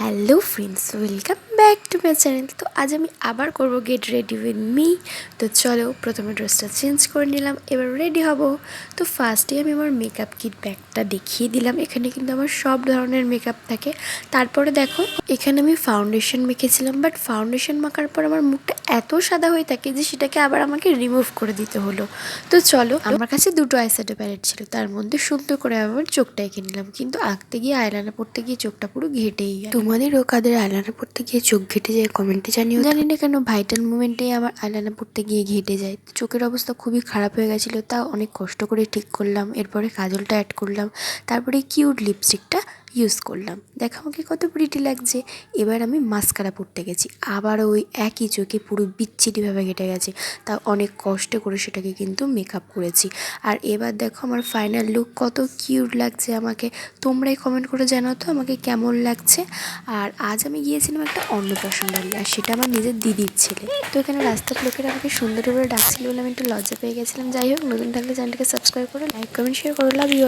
Hello friends, welcome back to my channel. তো আজ আমি আবার করব গেট রেডি উইথ মি। তো চলো, প্রথমে ড্রেসটা চেঞ্জ করে নিলাম, এবার রেডি হব। তো ফার্স্টে আমি আমার মেকআপ কিট ব্যাগটা দেখিয়ে দিলাম। এখানে কিন্তু আমার সব ধরনের মেকআপ থাকে। তারপরে দেখো, এখানে আমি ফাউন্ডেশন মেখেছিলাম, বাট ফাউন্ডেশন মাখার পর আমার মুখটা এত সাদা হয়ে থাকে যে সেটাকে আবার আমাকে রিমুভ করে দিতে হলো। তো চলো, আমার কাছে দুটো আইশ্যাডো প্যালেট ছিল, তার মধ্যে সুন্দর করে আমার চোখটা এঁকে নিলাম, কিন্তু আঁকতে গিয়ে আইলাইনার পড়তে গিয়ে চোখটা পুরো ঘেটেই গেল। তোমাদেরও কাদের আইলাইনার পড়তে গিয়ে চোখ ঘেটে যায় কমেন্টে জানিও। জানি না কেন ভাইটাল মুমেন্টেই আমার আইলাইনার পড়তে গিয়ে ঘেটে যায়। চোখের অবস্থা খুবই খারাপ হয়ে গেছিলো, তাও অনেক কষ্ট করে ঠিক করলাম। এরপরে কাজলটা অ্যাড করলাম, তারপরে কিউট লিপস্টিকটা ইউজ করলাম। দেখো আমাকে কত প্রিটি লাগছে। এবার আমি মাস্কারা পরতে গেছি, আবার ওই একই চোখে পুরো বিচ্ছিরিভাবে ঘেটে গেছে। তা অনেক কষ্ট করে সেটাকে কিন্তু মেকআপ করেছি। আর এবার দেখো আমার ফাইনাল লুক কত কিউট লাগছে আমাকে। তোমরাই কমেন্ট করে জানাও তো আমাকে কেমন লাগছে। আর আজ আমি গিয়েছিলাম একটা অন্নপ্রাশন বাড়ি, আর সেটা আমার নিজের দিদির ছেলে। তো এখানে রাস্তার লোকেরা আমাকে সুন্দর করে ডাকছিল বলে আমি একটু লজ্জা পেয়ে গেছিলাম। যাই হোক, নতুন থাকলে চ্যানেলটাকে সাবস্ক্রাইব করো, লাইক কমেন্ট শেয়ার করো। Love you.